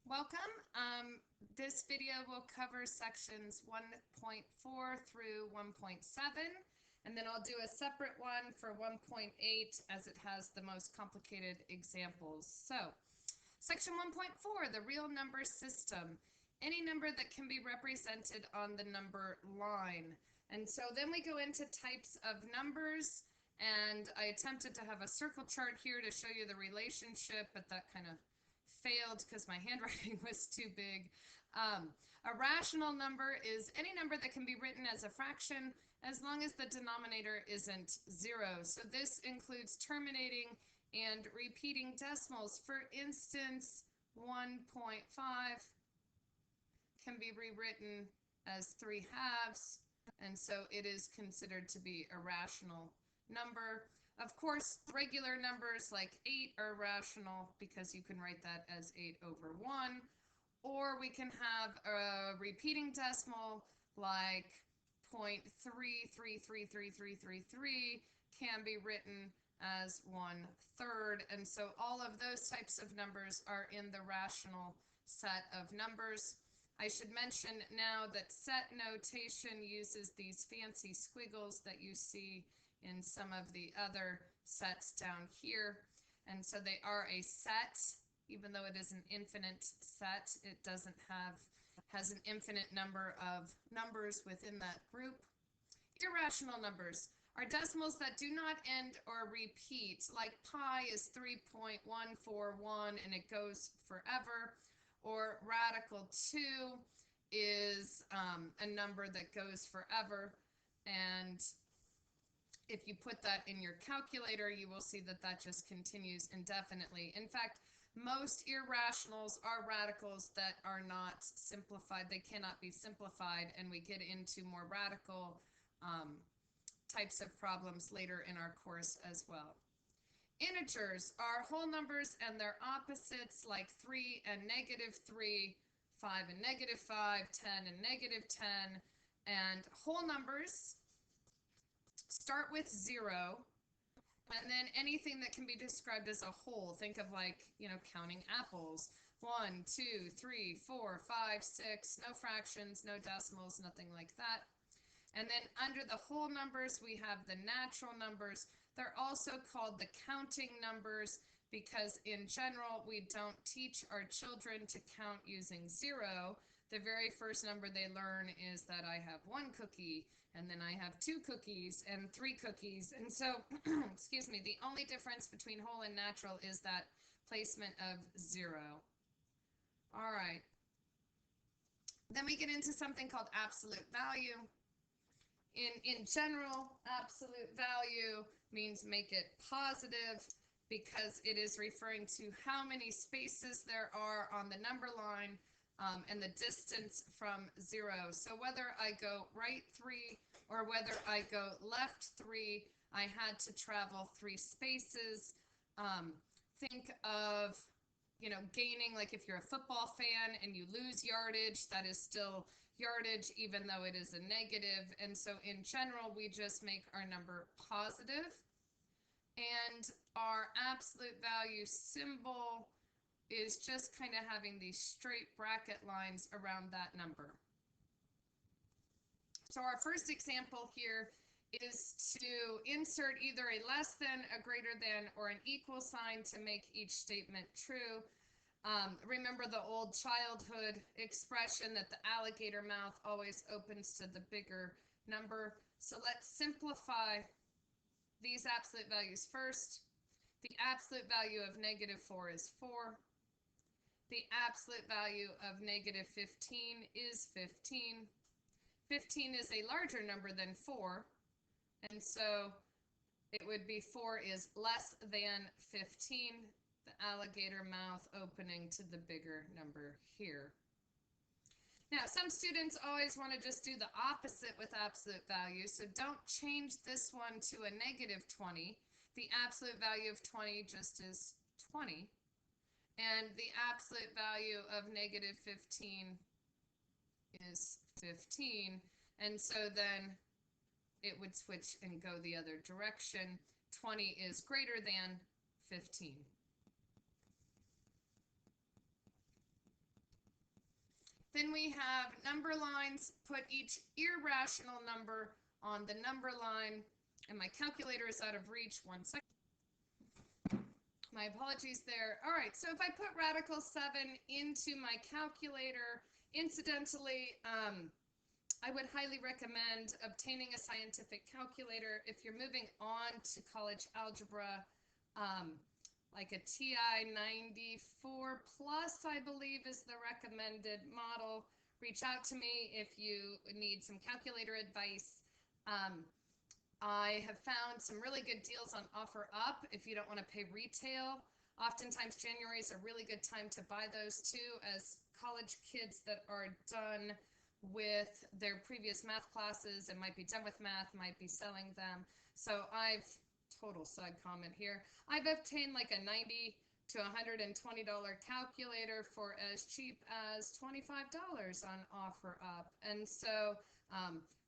Welcome. This video will cover sections 1.4 through 1.7, and then I'll do a separate one for 1.8 as it has the most complicated examples. So, section 1.4, the real number system. Any number that can be represented on the number line. And so then we go into types of numbers, and I attempted to have a circle chart here to show you the relationship, but that kind of failed because my handwriting was too big. A rational number is any number that can be written as a fraction as long as the denominator isn't zero. So this includes terminating and repeating decimals. For instance, 1.5 can be rewritten as 3/2, and so it is considered to be a rational number. Of course, regular numbers like 8 are rational because you can write that as 8 over 1. Or we can have a repeating decimal like 0.333333 can be written as 1/3. And so all of those types of numbers are in the rational set of numbers. I should mention now that set notation uses these fancy squiggles that you see in some of the other sets down here. And so they are a set, even though it is an infinite set, it has an infinite number of numbers within that group. Irrational numbers are decimals that do not end or repeat, like pi is 3.141 and it goes forever, or radical 2 is a number that goes forever, and if you put that in your calculator, you will see that that just continues indefinitely. In fact, most irrationals are radicals that are not simplified. They cannot be simplified, and we get into more radical types of problems later in our course as well. Integers are whole numbers and their opposites, like 3 and -3, 5 and -5, 10 and -10, and whole numbers start with 0, and then anything that can be described as a whole. Think of, like, counting apples. 1, 2, 3, 4, 5, 6, no fractions, no decimals, nothing like that. And then under the whole numbers, we have the natural numbers. They're also called the counting numbers because in general, we don't teach our children to count using 0. The very first number they learn is that I have 1 cookie, and then I have 2 cookies and 3 cookies. And so, excuse me, the only difference between whole and natural is that placement of 0. All right. Then we get into something called absolute value. In general, absolute value means make it positive because it is referring to how many spaces there are on the number line and the distance from 0. So whether I go right 3 or whether I go left 3, I had to travel 3 spaces. Think of gaining, like if you're a football fan and you lose yardage, that is still yardage even though it is a negative. And so in general, we just make our number positive, and our absolute value symbol is just kind of having these straight bracket lines around that number. So our first example here is to insert either a less than, a greater than, or an equal sign to make each statement true. Remember the old childhood expression that the alligator mouth always opens to the bigger number. So let's simplify these absolute values first. The absolute value of -4 is 4. The absolute value of -15 is 15. 15 is a larger number than 4, and so it would be 4 is less than 15, the alligator mouth opening to the bigger number here. Now, some students always want to just do the opposite with absolute value, so don't change this one to a -20. The absolute value of 20 just is 20, and the absolute value of -15 is 15, and so then it would switch and go the other direction. 20 is greater than 15. Then we have number lines. Put each irrational number on the number line. And my calculator is out of reach. 1 second. My apologies there. All right, so if I put radical 7 into my calculator, incidentally, I would highly recommend obtaining a scientific calculator if you're moving on to college algebra, like a TI 94 plus, I believe, is the recommended model. Reach out to me if you need some calculator advice. I have found some really good deals on OfferUp if you don't want to pay retail. Oftentimes January is a really good time to buy those too, as college kids that are done with their previous math classes and might be done with math, might be selling them. So total side comment here, I've obtained like a $90 to $120 calculator for as cheap as $25 on OfferUp. And so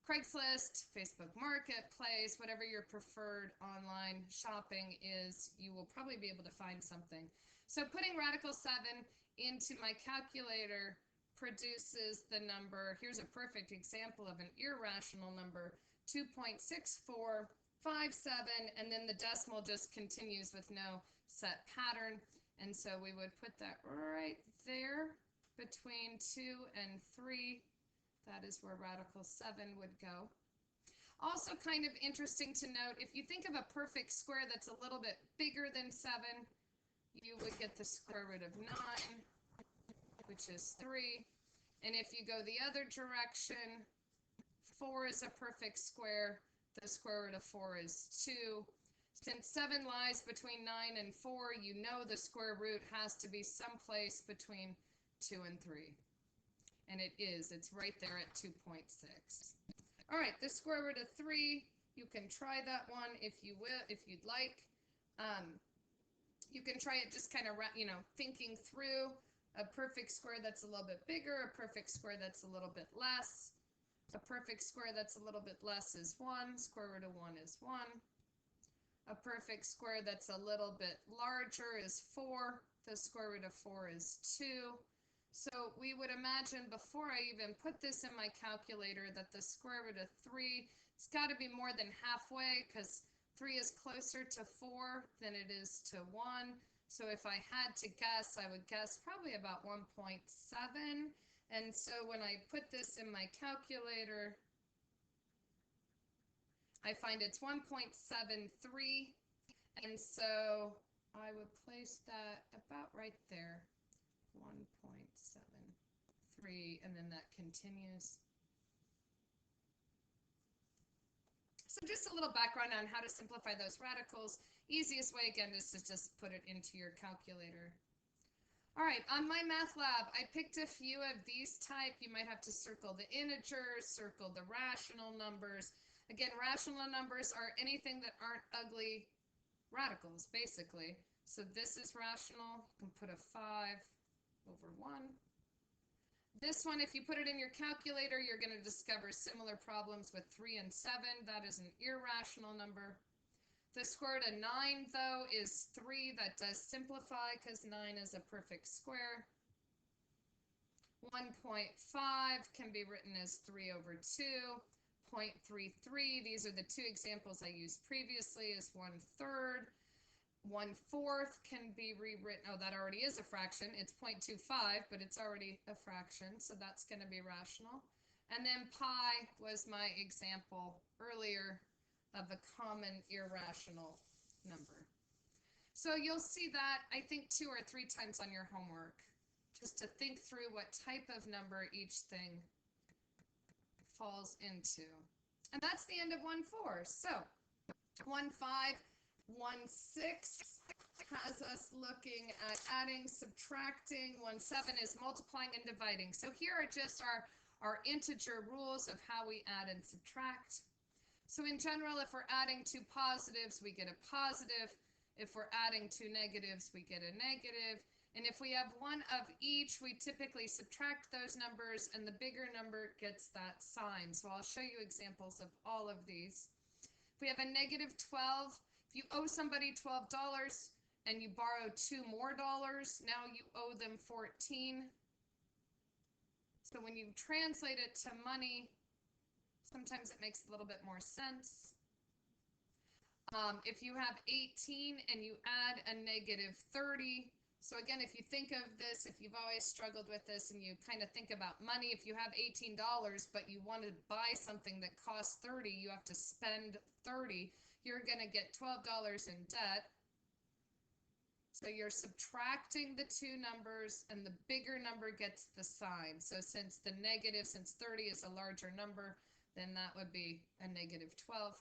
Craigslist, Facebook Marketplace, whatever your preferred online shopping is, you will probably be able to find something. So putting radical 7 into my calculator produces the number, here's a perfect example of an irrational number, 2.6457, and then the decimal just continues with no set pattern. And so we would put that right there between 2 and 3. That is where radical 7 would go. Also kind of interesting to note, if you think of a perfect square that's a little bit bigger than 7, you would get the square root of 9, which is 3. And if you go the other direction, 4 is a perfect square. The square root of 4 is 2. Since 7 lies between 9 and 4, you know the square root has to be someplace between 2 and 3. And it is. It's right there at 2.6. All right, the square root of 3, you can try that one if you will, if you'd like. You can try it just kind of, thinking through a perfect square that's a little bit bigger, a perfect square that's a little bit less. A perfect square that's a little bit less is 1. Square root of 1 is 1. A perfect square that's a little bit larger is 4. The square root of 4 is 2. So we would imagine before I even put this in my calculator that the square root of 3, it's got to be more than halfway, because 3 is closer to 4 than it is to 1. So if I had to guess, I would guess probably about 1.7. And so when I put this in my calculator, I find it's 1.73. And so I would place that about right there. 1.73, and then that continues. So just a little background on how to simplify those radicals. Easiest way, again, is to just put it into your calculator. All right, on MyMathLab, I picked a few of these type. You might have to circle the integers, circle the rational numbers. Again, rational numbers are anything that aren't ugly radicals, basically. So this is rational. You can put a 5 over 1. This one, if you put it in your calculator, you're going to discover similar problems with 3 and 7. That is an irrational number. The square root of 9, though, is 3. That does simplify because 9 is a perfect square. 1.5 can be written as 3 over 2. 0.33, these are the two examples I used previously, is 1/3. 1/4 can be rewritten, oh, that already is a fraction. It's 0.25, but it's already a fraction, so that's going to be rational. And then pi was my example earlier of a common irrational number. So you'll see that, I think, 2 or 3 times on your homework, just to think through what type of number each thing falls into. And that's the end of 1/4. So 1/5, 1/6 has us looking at adding, subtracting. 1/7 is multiplying and dividing. So here are just our integer rules of how we add and subtract. So in general, if we're adding 2 positives, we get a positive. If we're adding 2 negatives, we get a negative. And if we have one of each, we typically subtract those numbers, and the bigger number gets that sign. So I'll show you examples of all of these. If we have a negative 12, if you owe somebody $12 and you borrow $2 more, now you owe them 14. So when you translate it to money, sometimes it makes a little bit more sense. If you have 18 and you add a negative 30, so again, if you think of this, if you've always struggled with this and you kind of think about money, if you have $18, but you want to buy something that costs 30, you have to spend 30, you're going to get $12 in debt. So you're subtracting the two numbers and the bigger number gets the sign. So since 30 is a larger number, then that would be a negative 12.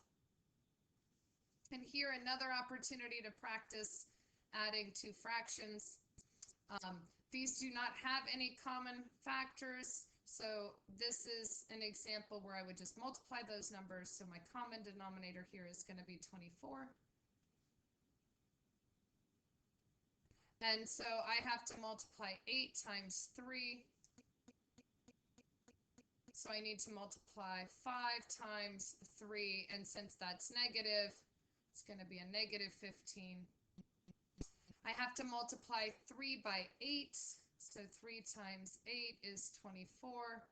And here another opportunity to practice adding two fractions. These do not have any common factors, so this is an example where I would just multiply those numbers. So my common denominator here is going to be 24. And so I have to multiply 8 times 3. So I need to multiply 5 times 3, and since that's negative, it's going to be a negative 15. I have to multiply 3 by 8. So 3 times 8 is 24.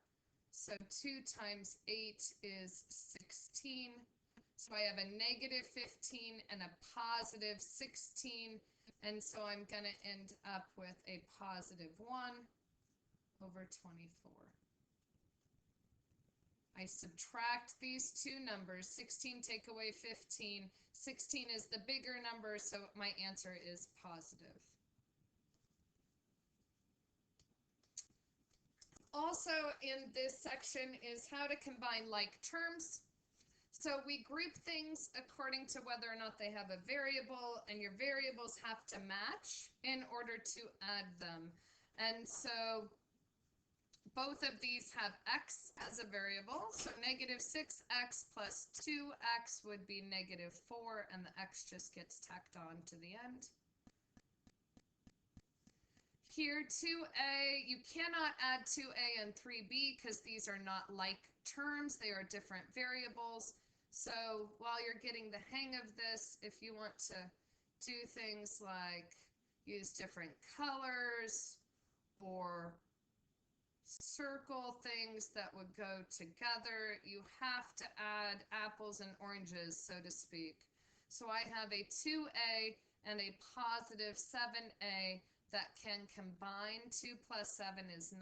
So 2 times 8 is 16. So I have a negative 15 and a positive 16. And so I'm going to end up with a positive 1 over 24. I subtract these two numbers, 16 take away 15. 16 is the bigger number, so my answer is positive. Also in this section is how to combine like terms. So we group things according to whether or not they have a variable, and your variables have to match in order to add them. And so both of these have x as a variable, so negative 6x plus 2x would be negative 4, and the x just gets tacked on to the end. Here, 2a, you cannot add 2a and 3b because these are not like terms, they are different variables. So while you're getting the hang of this, if you want to do things like use different colors or circle things that would go together, you have to add apples and oranges, so to speak. So I have a 2a and a positive 7a that can combine. 2 plus 7 is 9.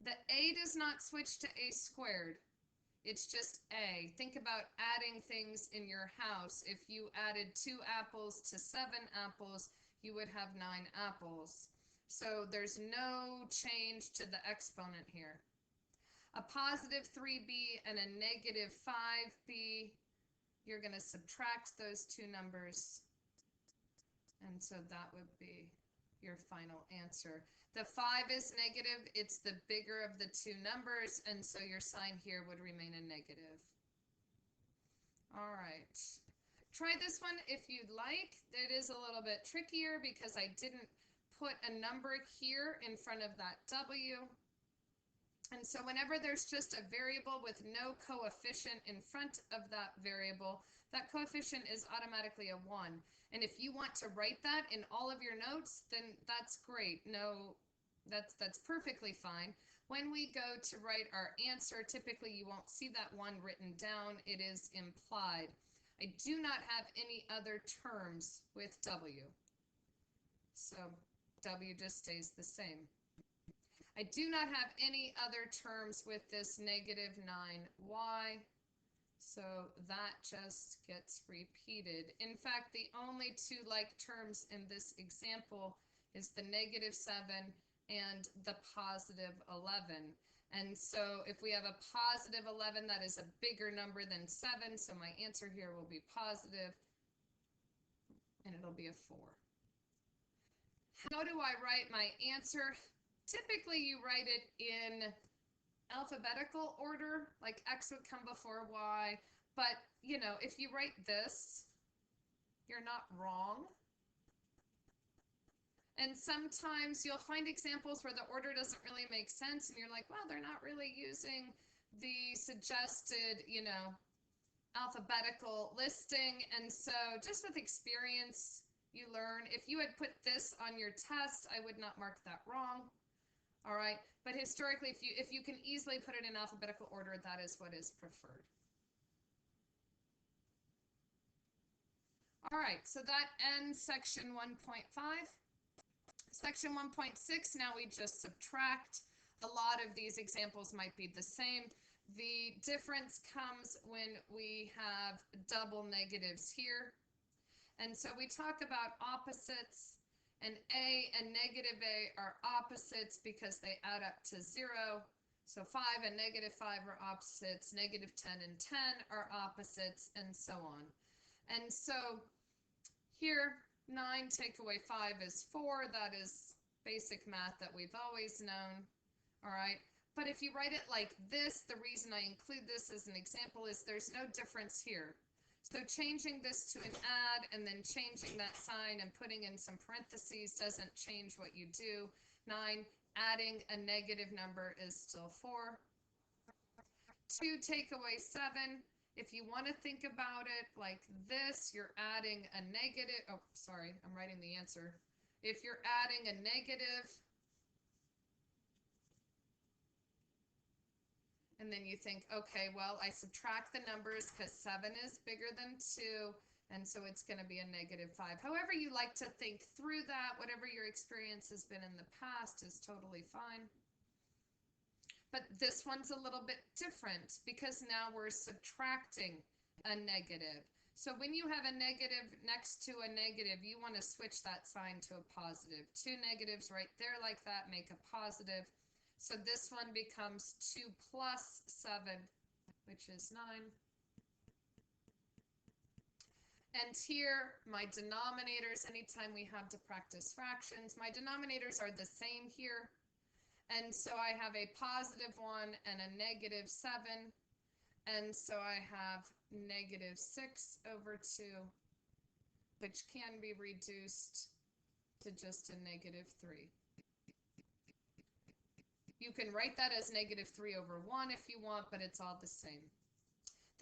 The a does not switch to a squared. It's just a. Think about adding things in your house. If you added 2 apples to 7 apples, you would have 9 apples. So there's no change to the exponent here. A positive 3b and a negative 5b, you're going to subtract those two numbers. And so that would be your final answer. The 5 is negative, it's the bigger of the two numbers, and so your sign here would remain a negative. All right. Try this one if you'd like. It is a little bit trickier because I didn't put a number here in front of that W. And so whenever there's just a variable with no coefficient in front of that variable, that coefficient is automatically a 1. And if you want to write that in all of your notes, then that's great. No, that's perfectly fine. When we go to write our answer, typically you won't see that 1 written down. It is implied. I do not have any other terms with W. So W just stays the same. I do not have any other terms with this negative 9y, so that just gets repeated. In fact, the only two like terms in this example is the negative 7 and the positive 11. And so if we have a positive 11, that is a bigger number than 7, so my answer here will be positive, and it'll be a 4. How do I write my answer? Typically, you write it in alphabetical order, like X would come before Y. But, you know, if you write this, you're not wrong. And sometimes you'll find examples where the order doesn't really make sense, and you're like, well, they're not really using the suggested, you know, alphabetical listing. And so just with experience, you learn. If you had put this on your test, I would not mark that wrong. All right, but historically, if you can easily put it in alphabetical order, that is what is preferred. All right, so that ends section 1.5. Section 1.6, now we just subtract. A lot of these examples might be the same. The difference comes when we have double negatives here. And so we talk about opposites, and A and negative A are opposites because they add up to 0. So 5 and negative 5 are opposites, negative 10 and 10 are opposites, and so on. And so here, 9 take away 5 is 4. That is basic math that we've always known. All right. But if you write it like this, the reason I include this as an example is there's no difference here. So changing this to an add and then changing that sign and putting in some parentheses doesn't change what you do. 9, adding a negative number is still 4. 2 take away 7. If you want to think about it like this, you're adding a negative. Oh, sorry, I'm writing the answer. If you're adding a negative, and then you think, okay, well, I subtract the numbers because 7 is bigger than 2, and so it's going to be a negative 5. However you like to think through that, whatever your experience has been in the past is totally fine. But this one's a little bit different because now we're subtracting a negative. So when you have a negative next to a negative, you want to switch that sign to a positive. 2 negatives right there like that make a positive. So this one becomes 2 plus 7, which is 9. And here, my denominators, anytime we have to practice fractions, my denominators are the same here. And so I have a positive 1 and a negative 7. And so I have negative 6 over 2, which can be reduced to just a negative 3. You can write that as negative 3 over 1 if you want, but it's all the same.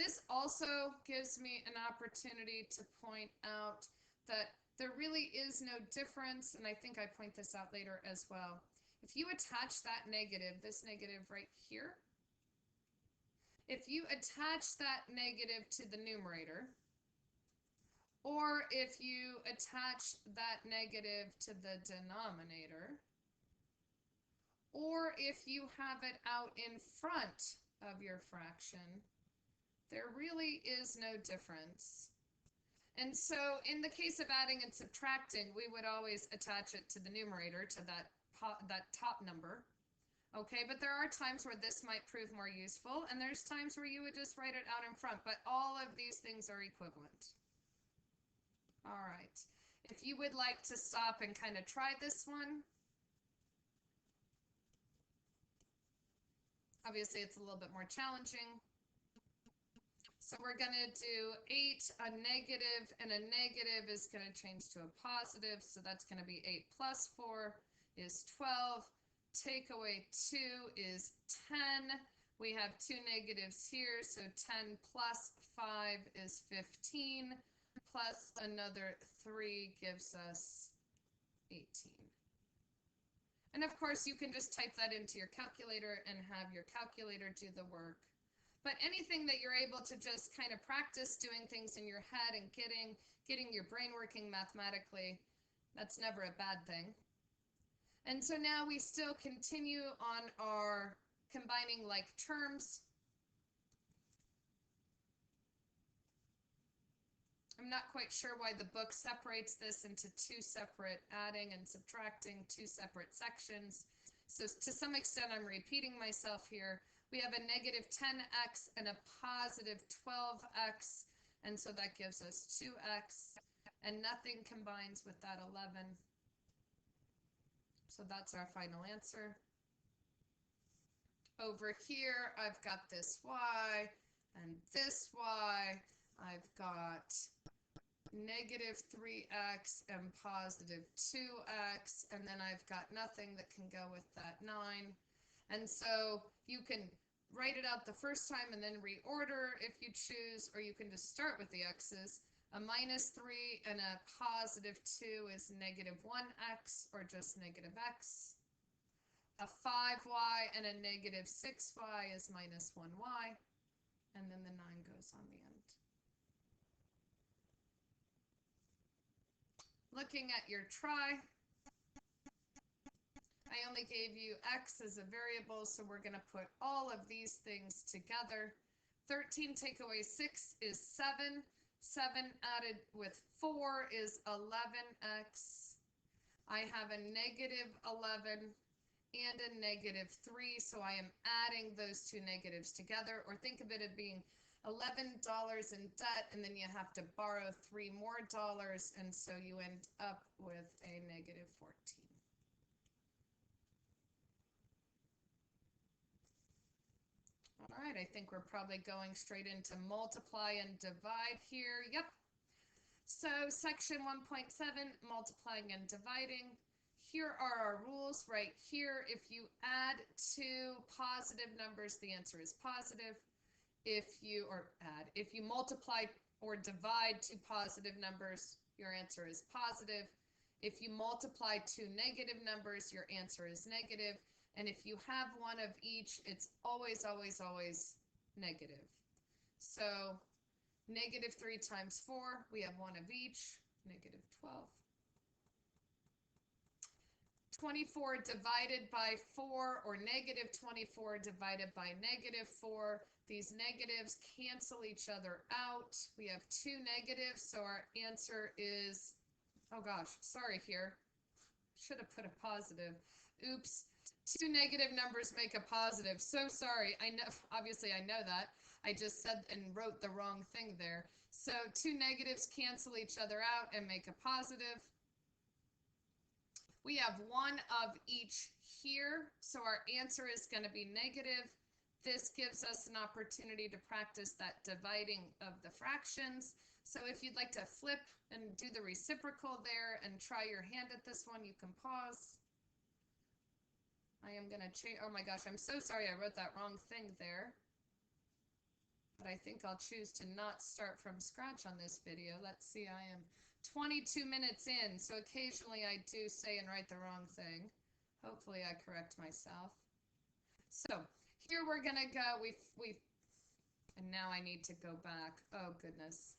This also gives me an opportunity to point out that there really is no difference, and I think I point this out later as well. If you attach that negative, this negative right here, if you attach that negative to the numerator, or if you attach that negative to the denominator, or if you have it out in front of your fraction, there really is no difference. And so in the case of adding and subtracting, we would always attach it to the numerator, to that top number. Okay, but there are times where this might prove more useful, and there's times where you would just write it out in front, but all of these things are equivalent. All right, if you would like to stop and kind of try this one. Obviously, it's a little bit more challenging. So we're going to do 8, a negative, and a negative is going to change to a positive, so that's going to be 8 plus 4 is 12. Take away 2 is 10. We have 2 negatives here, so 10 plus 5 is 15, plus another 3 gives us 18. And of course, you can just type that into your calculator and have your calculator do the work. But anything that you're able to just kind of practice doing things in your head and getting your brain working mathematically, that's never a bad thing. And so now we still continue on our combining like terms. I'm not quite sure why the book separates this into 2 separate adding and subtracting, 2 separate sections. So to some extent, I'm repeating myself here. We have a negative 10x and a positive 12x, and so that gives us 2x, and nothing combines with that 11. So that's our final answer. Over here, I've got this y and this y. I've got negative 3x and positive 2x, and then I've got nothing that can go with that 9. And so you can write it out the first time and then reorder if you choose, or you can just start with the x's. A minus 3 and a positive 2 is negative 1x, or just negative x. a 5y and a negative 6y is minus 1y, and then the 9 goes on the end. Looking at your try, I only gave you x as a variable, so we're going to put all of these things together. 13 take away 6 is 7. 7 added with 4 is 11x. I have a negative 11 and a negative 3, so I am adding those two negatives together, or think of it as being $11 in debt, and then you have to borrow $3 more, and so you end up with a negative 14. All right, I think we're probably going straight into multiply and divide here. Yep. So section 1.7, multiplying and dividing. Here are our rules right here. If you add two positive numbers, the answer is positive. If you multiply or divide two positive numbers, your answer is positive. If you multiply two negative numbers, your answer is negative. And if you have one of each, it's always, always, always negative. So negative 3 times 4, we have one of each, negative 12. 24 divided by 4, or negative 24 divided by negative 4. These negatives cancel each other out. We have two negatives, so our answer is, oh gosh, sorry here. Should have put a positive. Oops. Two negative numbers make a positive. So sorry. I know, obviously I know that. I just said and wrote the wrong thing there. So two negatives cancel each other out and make a positive. We have one of each here, so our answer is going to be negative. This gives us an opportunity to practice that dividing of the fractions. So if you'd like to flip and do the reciprocal there and try your hand at this one, you can pause. I am going to change. Oh my gosh, I'm so sorry I wrote that wrong thing there. But I think I'll choose to not start from scratch on this video. Let's see, I am 22 minutes in, so occasionally I do say and write the wrong thing. Hopefully I correct myself. So here we're gonna go, and now I need to go back. Oh goodness.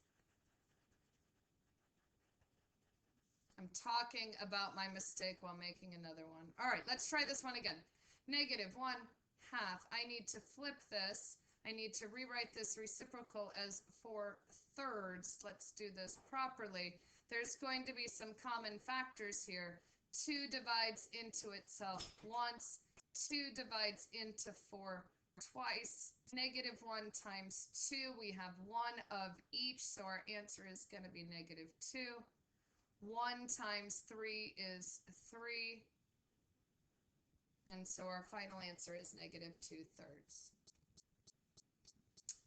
I'm talking about my mistake while making another one. All right, let's try this one again. Negative 1/2. I need to flip this. I need to rewrite this reciprocal as 4/3. Let's do this properly. There's going to be some common factors here. 2 divides into itself once. 2 divides into 4 twice. Negative 1 times 2, we have one of each, so our answer is going to be negative 2. 1 times 3 is 3. And so our final answer is negative 2/3.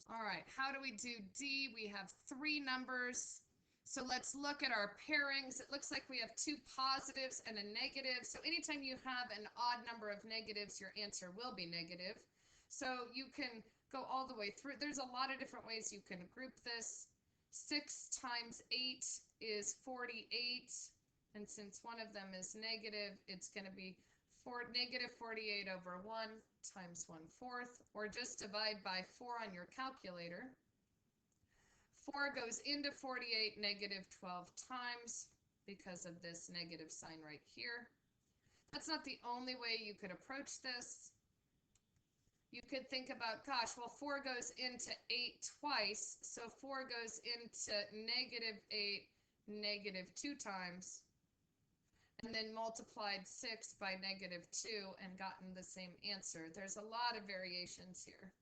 All right, how do we do D? We have 3 numbers. So let's look at our pairings. It looks like we have 2 positives and a negative. So anytime you have an odd number of negatives, your answer will be negative. So you can go all the way through. There's a lot of different ways you can group this. 6 times 8 is 48. And since one of them is negative, it's going to be negative 48 over 1 times 1/4. Or just divide by 4 on your calculator. 4 goes into 48 negative 12 times because of this negative sign right here. That's not the only way you could approach this. You could think about, gosh, well, 4 goes into 8 twice, so 4 goes into negative 8 negative 2 times, and then multiplied 6 by negative 2 and gotten the same answer. There's a lot of variations here.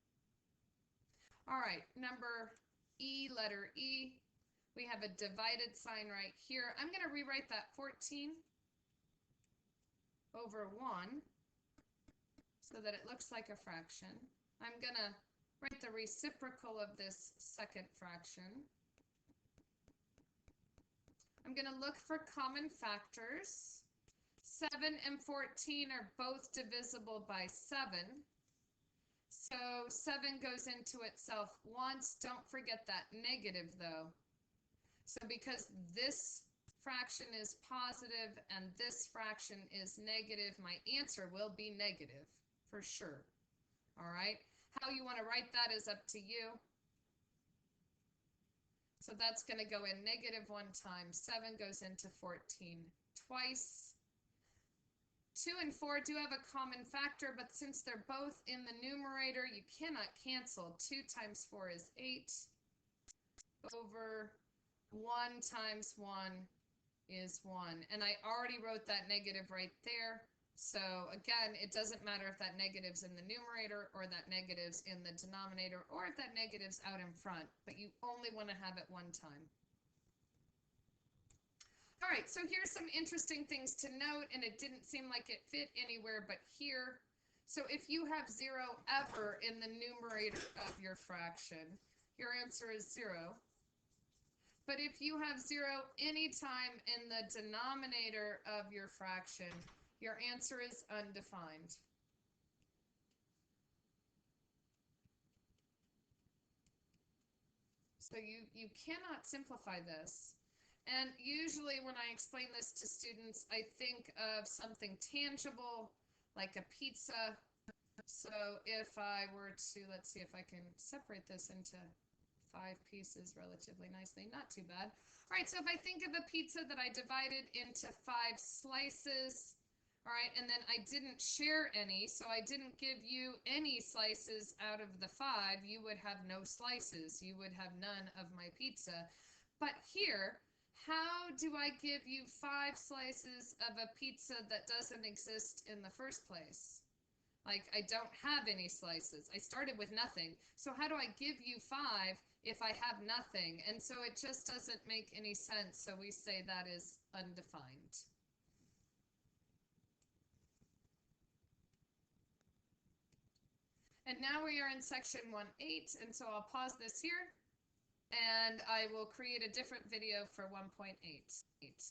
All right, number E, letter E, we have a divided sign right here. I'm going to rewrite that 14 over 1 so that it looks like a fraction. I'm going to write the reciprocal of this second fraction. I'm going to look for common factors. 7 and 14 are both divisible by 7. So 7 goes into itself once. Don't forget that negative though. So because this fraction is positive and this fraction is negative, my answer will be negative for sure. All right. How you want to write that is up to you. So that's going to go in negative 1 times 7 goes into 14 twice. 2 and 4 do have a common factor, but since they're both in the numerator, you cannot cancel. 2 times 4 is 8 over 1 times 1 is 1. And I already wrote that negative right there. So again, it doesn't matter if that negative's in the numerator or that negative's in the denominator or if that negative's out in front, but you only want to have it one time. All right, so here's some interesting things to note, and it didn't seem like it fit anywhere but here. So if you have 0 ever in the numerator of your fraction, your answer is 0. But if you have 0 anytime in the denominator of your fraction, your answer is undefined. So you cannot simplify this. And usually when I explain this to students, I think of something tangible, like a pizza. So if I were to, let's see if I can separate this into 5 pieces relatively nicely, not too bad. All right, so if I think of a pizza that I divided into 5 slices, all right, and then I didn't share any, so I didn't give you any slices out of the 5, you would have no slices. You would have none of my pizza. But here, how do I give you 5 slices of a pizza that doesn't exist in the first place? Like, I don't have any slices. I started with nothing. So how do I give you 5 if I have nothing? And so it just doesn't make any sense. So we say that is undefined. And now we are in section 1.8, and so I'll pause this here, and I will create a different video for 1.8.